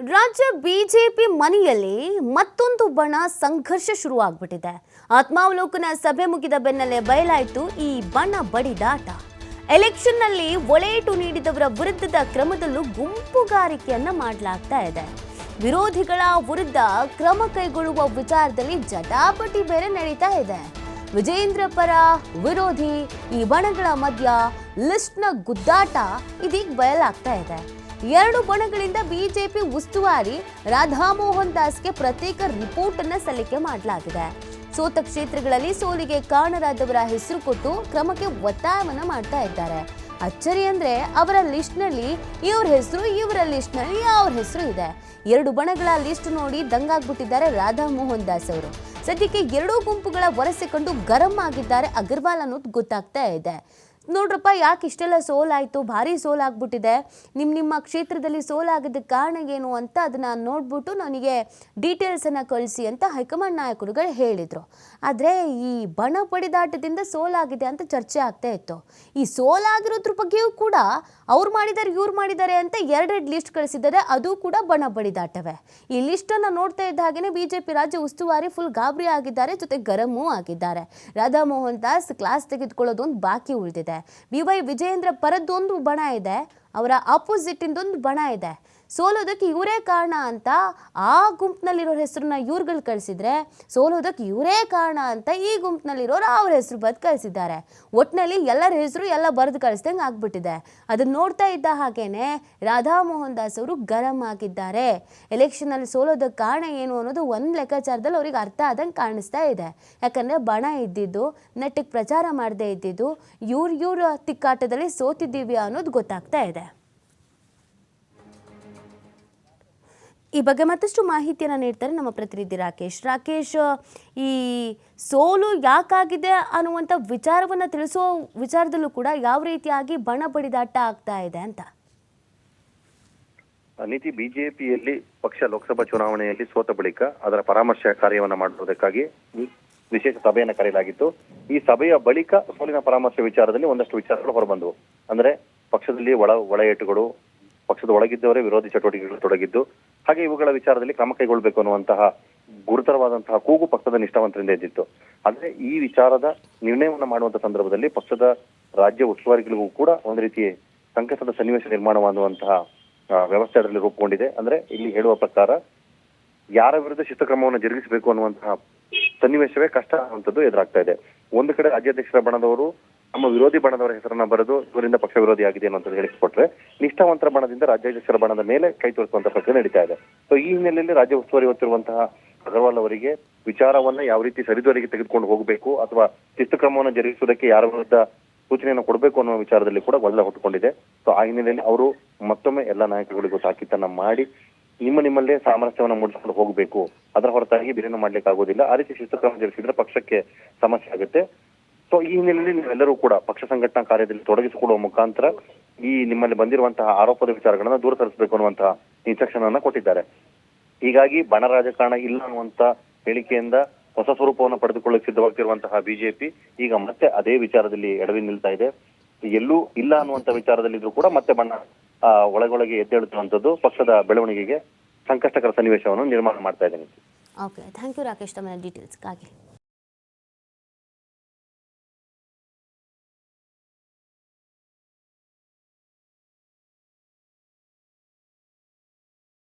ರಾಜ್ಯ ಬಿಜೆಪಿ ಮನೆಯಲ್ಲಿ ಮತ್ತೊಂದು ಬಣ ಸಂಘರ್ಷ ಶುರುವಾಗ್ಬಿಟ್ಟಿದೆ. ಆತ್ಮಾವಲೋಕನ ಸಭೆ ಮುಗಿದ ಬೆನ್ನಲ್ಲೇ ಬಯಲಾಯಿತು ಈ ಬಣ ಬಡಿದಾಟ. ಎಲೆಕ್ಷನ್ನಲ್ಲಿ ಒಳೇಟು ನೀಡಿದವರ ವಿರುದ್ಧದ ಕ್ರಮದಲ್ಲೂ ಗುಂಪುಗಾರಿಕೆಯನ್ನ ಮಾಡಲಾಗ್ತಾ ಇದೆ. ವಿರೋಧಿಗಳ ವಿರುದ್ಧ ಕ್ರಮ ಕೈಗೊಳ್ಳುವ ವಿಚಾರದಲ್ಲಿ ಜಟಾಪಟಿ ಬೇರೆ ನಡೀತಾ ಇದೆ. ವಿಜೇಂದ್ರ ಪರ ವಿರೋಧಿ ಈ ಬಣಗಳ ಮಧ್ಯ ಲಿಸ್ಟ್ನ ಗುದ್ದಾಟ ಇದೀಗ ಬಯಲಾಗ್ತಾ ಇದೆ. ಎರಡು ಬಣಗಳಿಂದ ಬಿಜೆಪಿ ಉಸ್ತುವಾರಿ ರಾಧಾಮೋಹನ್ ದಾಸ್ಗೆ ಪ್ರತ್ಯೇಕ ರಿಪೋರ್ಟ್ ಅನ್ನು ಸಲ್ಲಿಕೆ ಮಾಡಲಾಗಿದೆ. ಸೋತ ಕ್ಷೇತ್ರಗಳಲ್ಲಿ ಸೋಲಿಗೆ ಕಾರಣರಾದವರ ಹೆಸರು ಕೊಟ್ಟು ಕ್ರಮಕ್ಕೆ ಒತ್ತಾಯವನ್ನ ಮಾಡ್ತಾ ಇದ್ದಾರೆ. ಅಚ್ಚರಿ ಅಂದ್ರೆ ಅವರ ಲಿಸ್ಟ್ ನಲ್ಲಿ ಇವ್ರ ಹೆಸರು, ಇವರ ಲಿಸ್ಟ್ ನಲ್ಲಿ ಅವ್ರ ಹೆಸರು ಇದೆ. ಎರಡು ಬಣಗಳ ಲಿಸ್ಟ್ ನೋಡಿ ದಂಗಾಗ್ಬಿಟ್ಟಿದ್ದಾರೆ ರಾಧಾಮೋಹನ್ ದಾಸ್ ಅವರು. ಸದ್ಯಕ್ಕೆ ಎರಡೂ ಗುಂಪುಗಳ ವರಸೆಕೊಂಡು ಗರಂ ಆಗಿದ್ದಾರೆ ಅಗರ್ವಾಲ್ ಅನ್ನೋದು ಗೊತ್ತಾಗ್ತಾ ಇದೆ. ನೋಡ್ರಪ್ಪ, ಯಾಕೆ ಇಷ್ಟೆಲ್ಲ ಸೋಲಾಯಿತು, ಭಾರಿ ಸೋಲಾಗ್ಬಿಟ್ಟಿದೆ, ನಿಮ್ಮ ಕ್ಷೇತ್ರದಲ್ಲಿ ಸೋಲಾಗಿದ್ದ ಕಾರಣ ಏನು ಅಂತ ಅದನ್ನ ನೋಡ್ಬಿಟ್ಟು ನನಗೆ ಡೀಟೇಲ್ಸನ್ನು ಕಳಿಸಿ ಅಂತ ಹೈಕಮಾಂಡ್ ನಾಯಕರುಗಳು ಹೇಳಿದರು. ಆದರೆ ಈ ಬಣ ಬಡಿದಾಟದಿಂದ ಸೋಲಾಗಿದೆ ಅಂತ ಚರ್ಚೆ ಆಗ್ತಾ ಇತ್ತು. ಈ ಸೋಲಾಗಿರೋದ್ರ ಬಗ್ಗೆಯೂ ಕೂಡ ಅವ್ರು ಮಾಡಿದ್ದಾರೆ ಇವ್ರು ಮಾಡಿದ್ದಾರೆ ಅಂತ ಎರಡೆರಡು ಲಿಸ್ಟ್ ಕಳಿಸಿದ್ದಾರೆ. ಅದು ಕೂಡ ಬಣ ಬಡಿದಾಟವೇ. ಈ ಲಿಸ್ಟನ್ನು ನೋಡ್ತಾ ಇದ್ದ ಹಾಗೆಯೇ ಬಿಜೆಪಿ ರಾಜ್ಯ ಉಸ್ತುವಾರಿ ಫುಲ್ ಗಾಬರಿ ಆಗಿದ್ದಾರೆ, ಜೊತೆ ಗರಮೂ ಆಗಿದ್ದಾರೆ. ರಾಧಾಮೋಹನ್ ದಾಸ್ ಕ್ಲಾಸ್ ತೆಗೆದುಕೊಳ್ಳೋದೊಂದು ಬಾಕಿ ಉಳಿದಿದೆ. BY ವಿಜೇಂದ್ರ ಪರದೊಂದು ಬಣ ಇದೆ, ಅವರ ಆಪೋಸಿಟ್ ಇಂದೊಂದು ಬಣ ಇದೆ. ಸೋಲೋದಕ್ಕೆ ಇವರೇ ಕಾರಣ ಅಂತ ಆ ಗುಂಪಿನಲ್ಲಿರೋ ಹೆಸರನ್ನ ಇವ್ರುಗಳು ಕಳಿಸಿದ್ರೆ, ಸೋಲೋದಕ್ಕೆ ಇವರೇ ಕಾರಣ ಅಂತ ಈ ಗುಂಪಿನಲ್ಲಿರೋರು ಅವ್ರ ಹೆಸರು ಬರೆದು ಕಳಿಸಿದ್ದಾರೆ. ಒಟ್ಟಿನಲ್ಲಿ ಎಲ್ಲರ ಹೆಸರು ಎಲ್ಲ ಬರೆದು ಕಳಿಸ್ದಂಗೆ ಆಗ್ಬಿಟ್ಟಿದೆ. ಅದನ್ನ ನೋಡ್ತಾ ಇದ್ದ ಹಾಗೇನೆ ರಾಧಾಮೋಹನ್ ದಾಸ್ ಅವರು ಗರಂ ಆಗಿದ್ದಾರೆ. ಎಲೆಕ್ಷನಲ್ಲಿ ಸೋಲೋದಕ್ಕೆ ಕಾರಣ ಏನು ಅನ್ನೋದು ಒಂದು ಲೆಕ್ಕಾಚಾರದಲ್ಲಿ ಅವ್ರಿಗೆ ಅರ್ಥ ಆದಂಗೆ ಕಾಣಿಸ್ತಾ ಇದೆ. ಯಾಕಂದರೆ ಬಣ ಇದ್ದಿದ್ದು, ನೆಟ್ಟಿಗೆ ಪ್ರಚಾರ ಮಾಡದೇ ಇದ್ದಿದ್ದು, ಇವ್ರ ತಿಕ್ಕಾಟದಲ್ಲಿ ಸೋತಿದ್ದೀವಿ ಅನ್ನೋದು ಗೊತ್ತಾಗ್ತಾ ಇದೆ. ಈ ಬಗ್ಗೆ ಮತ್ತಷ್ಟು ಮಾಹಿತಿಯನ್ನು ನೀಡ್ತಾರೆ ನಮ್ಮ ಪ್ರತಿನಿಧಿ ರಾಕೇಶ್, ಈ ಸೋಲು ಯಾಕಾಗಿದೆ ಅನ್ನುವಂಥ ವಿಚಾರವನ್ನು ತಿಳಿಸೋ ವಿಚಾರದಲ್ಲೂ ಕೂಡ ಯಾವ ರೀತಿಯಾಗಿ ಬಣ ಬಡಿದಾಟ ಆಗ್ತಾ ಇದೆ ಅಂತ. ನೀತಿ ಬಿಜೆಪಿಯಲ್ಲಿ ಪಕ್ಷ ಲೋಕಸಭಾ ಚುನಾವಣೆಯಲ್ಲಿ ಸೋತ ಬಳಿಕ ಅದರ ಪರಾಮರ್ಶೆ ಕಾರ್ಯವನ್ನು ಮಾಡುವುದಕ್ಕಾಗಿ ವಿಶೇಷ ಸಭೆಯನ್ನು ಕರೆಯಲಾಗಿತ್ತು. ಈ ಸಭೆಯ ಬಳಿಕ ಸೋಲಿನ ಪರಾಮರ್ಶೆ ವಿಚಾರದಲ್ಲಿ ಒಂದಷ್ಟು ವಿಚಾರಗಳು ಹೊರಬಂದವು. ಅಂದ್ರೆ ಪಕ್ಷದಲ್ಲಿ ಒಳ ಏಟುಗಳು, ಪಕ್ಷದ ಒಳಗಿದ್ದವರೇ ವಿರೋಧಿ ಚಟುವಟಿಕೆಗಳು ತೊಡಗಿದ್ದು, ಹಾಗೆ ಇವುಗಳ ವಿಚಾರದಲ್ಲಿ ಕ್ರಮ ಕೈಗೊಳ್ಳಬೇಕು ಅನ್ನುವಂತಹ ಗುರುತರವಾದಂತಹ ಕೂಗು ಪಕ್ಷದ ನಿಷ್ಠಾವಂತರಿಂದ ಎದ್ದಿತ್ತು. ಆದ್ರೆ ಈ ವಿಚಾರದ ನಿರ್ಣಯವನ್ನು ಮಾಡುವಂತಹ ಸಂದರ್ಭದಲ್ಲಿ ಪಕ್ಷದ ರಾಜ್ಯ ಉಸ್ತುವಾರಿಗಳಿಗೂ ಕೂಡ ಒಂದು ರೀತಿ ಸಂಕಷ್ಟದ ಸನ್ನಿವೇಶ ನಿರ್ಮಾಣವಾಗುವಂತಹ ವ್ಯವಸ್ಥೆ ಅದರಲ್ಲಿ ರೂಪುಗೊಂಡಿದೆ. ಅಂದ್ರೆ ಇಲ್ಲಿ ಹೇಳುವ ಪ್ರಕಾರ ಯಾರ ವಿರುದ್ಧ ಶಿಸ್ತಕ್ರಮವನ್ನು ಜರುಗಿಸಬೇಕು ಅನ್ನುವಂತಹ ಸನ್ನಿವೇಶವೇ ಕಷ್ಟ ಅನ್ನುವಂಥದ್ದು ಎದುರಾಗ್ತಾ ಇದೆ. ಒಂದು ಕಡೆ ರಾಜ್ಯಾಧ್ಯಕ್ಷರ ಬಣದವರು ನಮ್ಮ ವಿರೋಧಿ ಬಣದವರ ಹೆಸರನ್ನ ಬರೆದು ಇವರಿಂದ ಪಕ್ಷ ವಿರೋಧಿ ಆಗಿದೆ ಅನ್ನೋಂಥದ್ದು ಹೇಳಿಕೊಟ್ರೆ, ನಿಷ್ಠಾವಂತರ ಬಣದಿಂದ ರಾಜ್ಯಾಧ್ಯಕ್ಷರ ಬಣದ ಮೇಲೆ ಕೈ ತೋರಿಸುವಂತಹ ಪ್ರಕ್ರಿಯೆ ನಡೀತಾ ಇದೆ. ಸೊ ಈ ಹಿನ್ನೆಲೆಯಲ್ಲಿ ರಾಜ್ಯ ಉಸ್ತುವಾರಿ ಹೊತ್ತಿರುವಂತಹ ಅಗರ್ವಾಲ್ ಅವರಿಗೆ ವಿಚಾರವನ್ನ ಯಾವ ರೀತಿ ಸರಿದೂರಿಗೆ ತೆಗೆದುಕೊಂಡು ಹೋಗಬೇಕು ಅಥವಾ ಶಿಸ್ತು ಕ್ರಮವನ್ನು ಜರುಗಿಸುವುದಕ್ಕೆ ಯಾರ ವಿರುದ್ಧ ಸೂಚನೆಯನ್ನು ಕೊಡಬೇಕು ಅನ್ನೋ ವಿಚಾರದಲ್ಲಿ ಕೂಡ ಗೊಂದಲ ಹುಟ್ಟುಕೊಂಡಿದೆ. ಸೊ ಆ ಹಿನ್ನೆಲೆಯಲ್ಲಿ ಅವರು ಮತ್ತೊಮ್ಮೆ ಎಲ್ಲ ನಾಯಕರುಗಳಿಗೂ ತಾಕೀತನ್ನ ಮಾಡಿ ನಿಮ್ಮಲ್ಲೇ ಸಾಮರಸ್ಯವನ್ನು ಮೂಡಿಸಿಕೊಂಡು ಹೋಗಬೇಕು, ಅದರ ಹೊರತಾಗಿ ಬೇರೇನು ಮಾಡ್ಲಿಕ್ಕೆ ಆಗೋದಿಲ್ಲ, ಆ ರೀತಿ ಶಿಸ್ತು ಕ್ರಮ ಜರುಗಿಸಿದ್ರೆ ಪಕ್ಷಕ್ಕೆ ಸಮಸ್ಯೆ ಆಗುತ್ತೆ. ಸೊ ಈ ಹಿನ್ನೆಲೆಯಲ್ಲಿ ನೀವೆಲ್ಲರೂ ಕೂಡ ಪಕ್ಷ ಸಂಘಟನಾ ಕಾರ್ಯದಲ್ಲಿ ತೊಡಗಿಸಿಕೊಳ್ಳುವ ಮುಖಾಂತರ ಈ ನಿಮ್ಮಲ್ಲಿ ಬಂದಿರುವಂತಹ ಆರೋಪದ ವಿಚಾರಗಳನ್ನ ದೂರ ತರಿಸಬೇಕು ಅನ್ನುವಂತಹ ಇನ್ಸ್ಟ್ರಕ್ಷನ್ ಅನ್ನ ಕೊಟ್ಟಿದ್ದಾರೆ. ಹೀಗಾಗಿ ಬಣ ರಾಜಕಾರಣ ಇಲ್ಲ ಅನ್ನುವಂತ ಹೇಳಿಕೆಯಿಂದ ಹೊಸ ಸ್ವರೂಪವನ್ನು ಪಡೆದುಕೊಳ್ಳಲು ಸಿದ್ಧವಾಗ್ತಿರುವಂತಹ ಬಿಜೆಪಿ ಈಗ ಮತ್ತೆ ಅದೇ ವಿಚಾರದಲ್ಲಿ ಎಡವಿ ನಿಲ್ತಾ ಇದೆ. ಎಲ್ಲೂ ಇಲ್ಲ ಅನ್ನುವಂತ ವಿಚಾರದಲ್ಲಿ ಇದ್ರೂ ಕೂಡ ಮತ್ತೆ ಬಣ್ಣ ಒಳಗೊಳಗೆ ಎದ್ದೇಳುತ್ತಿರುವಂತದ್ದು ಪಕ್ಷದ ಬೆಳವಣಿಗೆಗೆ ಸಂಕಷ್ಟಕರ ಸನ್ನಿವೇಶವನ್ನು ನಿರ್ಮಾಣ ಮಾಡ್ತಾ ಇದೆ. ಓಕೆ, ಥ್ಯಾಂಕ್ ಯು ರಾಕೇಶ್, ತಮ್ಮ ಡೀಟೇಲ್ಸ್ಗಾಗಿ.